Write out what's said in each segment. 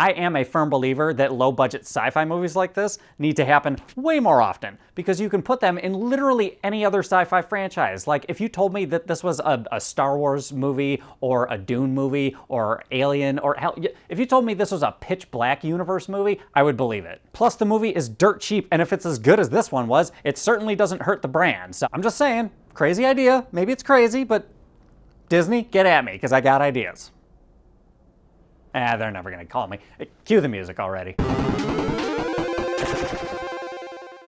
I am a firm believer that low-budget sci-fi movies like this need to happen way more often, because you can put them in literally any other sci-fi franchise. Like, if you told me that this was a Star Wars movie, or a Dune movie, or Alien, or hell, if you told me this was a Pitch Black universe movie, I would believe it. Plus, the movie is dirt cheap, and if it's as good as this one was, it certainly doesn't hurt the brand. So I'm just saying, crazy idea. Maybe it's crazy, but Disney, get at me, because I got ideas. They're never gonna call me. Cue the music already.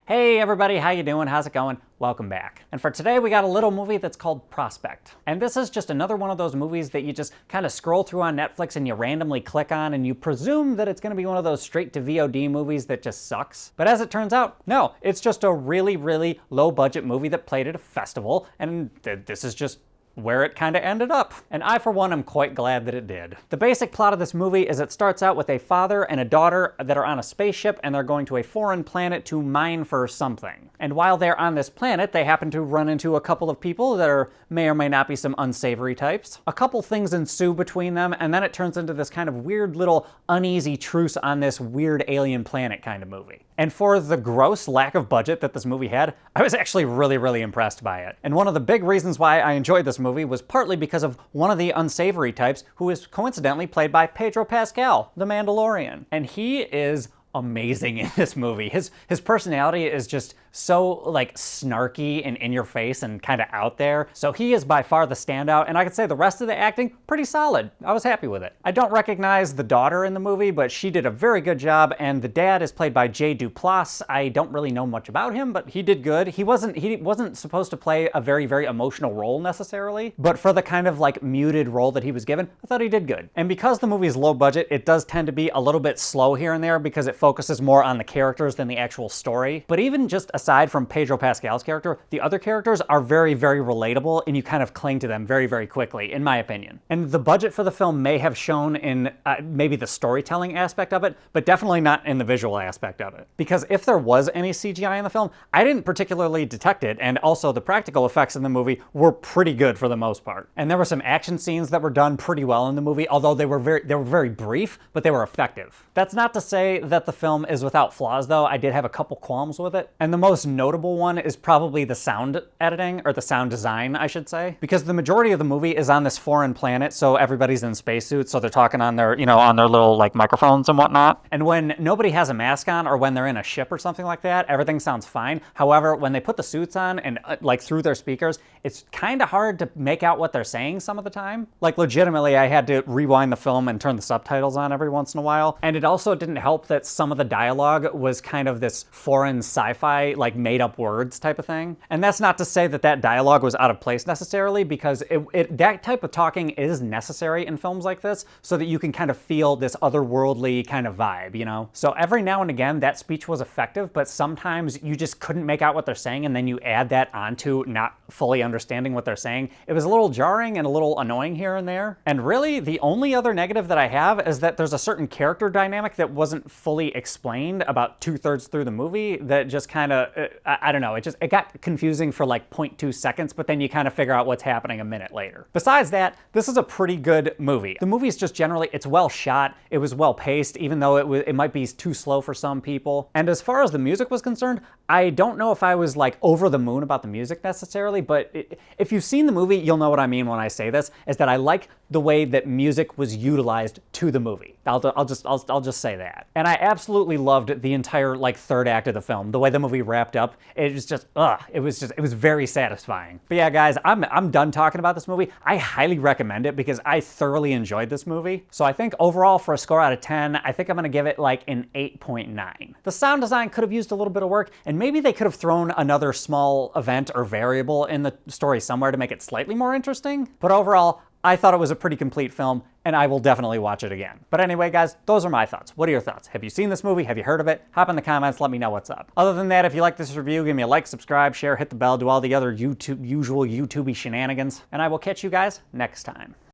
Hey everybody, how you doing? How's it going? Welcome back. And for today we got a little movie that's called Prospect. And this is just another one of those movies that you just kind of scroll through on Netflix and you randomly click on and you presume that it's gonna be one of those straight to VOD movies that just sucks. But as it turns out, no, it's just a really, really low budget movie that played at a festival, and this is just where it kind of ended up. And I, for one, am quite glad that it did. The basic plot of this movie is it starts out with a father and a daughter that are on a spaceship and they're going to a foreign planet to mine for something. And while they're on this planet, they happen to run into a couple of people that may or may not be some unsavory types. A couple things ensue between them, and then it turns into this kind of weird little uneasy truce on this weird alien planet kind of movie. And for the gross lack of budget that this movie had, I was actually really, really impressed by it. And one of the big reasons why I enjoyed this movie was partly because of one of the unsavory types, who is coincidentally played by Pedro Pascal, the Mandalorian. And he is amazing in this movie. His personality is just so like snarky and in your face and kind of out there. So he is by far the standout, and I could say the rest of the acting, pretty solid. I was happy with it. I don't recognize the daughter in the movie, but she did a very good job, and the dad is played by Jay Duplass. I don't really know much about him, but he did good. He wasn't supposed to play a very, very emotional role necessarily, but for the kind of like muted role that he was given, I thought he did good. And because the movie is low budget, it does tend to be a little bit slow here and there because it focuses more on the characters than the actual story. But even just aside from Pedro Pascal's character, the other characters are very, very relatable, and you kind of cling to them very, very quickly, in my opinion. And the budget for the film may have shown in maybe the storytelling aspect of it, but definitely not in the visual aspect of it. Because if there was any CGI in the film, I didn't particularly detect it, and also the practical effects in the movie were pretty good for the most part. And there were some action scenes that were done pretty well in the movie, although they were very brief, but they were effective. That's not to say that the film is without flaws, though. I did have a couple qualms with it. And the most notable one is probably the sound editing, or the sound design, I should say. Because the majority of the movie is on this foreign planet, so everybody's in spacesuits, so they're talking on their, on their little like microphones and whatnot. And when nobody has a mask on, or when they're in a ship or something like that, everything sounds fine. However, when they put the suits on and like through their speakers, it's kind of hard to make out what they're saying some of the time. Like legitimately, I had to rewind the film and turn the subtitles on every once in a while. And it also didn't help that some of the dialogue was kind of this foreign sci-fi, like made up words type of thing. And that's not to say that that dialogue was out of place necessarily, because that type of talking is necessary in films like this so that you can kind of feel this otherworldly kind of vibe, you know? So every now and again, that speech was effective, but sometimes you just couldn't make out what they're saying, and then you add that onto not fully understanding what they're saying. It was a little jarring and a little annoying here and there. And really, the only other negative that I have is that there's a certain character dynamic that wasn't fully explained about 2/3 through the movie that just kind of, I don't know, it got confusing for like 0.2 seconds, but then you kind of figure out what's happening a minute later. Besides that, this is a pretty good movie. The movie is just generally, it's well shot, it was well paced, even though it might be too slow for some people. And as far as the music was concerned, I don't know if I was like over the moon about the music necessarily, but if you've seen the movie, you'll know what I mean when I say this, is that I like the way that music was utilized to the movie. I'll just say that. And I absolutely loved the entire like third act of the film. The way the movie wrapped up, it was just, it was very satisfying. But yeah, guys, I'm done talking about this movie. I highly recommend it because I thoroughly enjoyed this movie. So I think overall, for a score out of 10, I think I'm gonna give it like an 8.9. The sound design could have used a little bit of work, and maybe they could have thrown another small event or variable in the story somewhere to make it slightly more interesting. But overall, I thought it was a pretty complete film, and I will definitely watch it again. But anyway, guys, those are my thoughts. What are your thoughts? Have you seen this movie? Have you heard of it? Hop in the comments, let me know what's up. Other than that, if you like this review, give me a like, subscribe, share, hit the bell, do all the other usual YouTubey shenanigans, and I will catch you guys next time.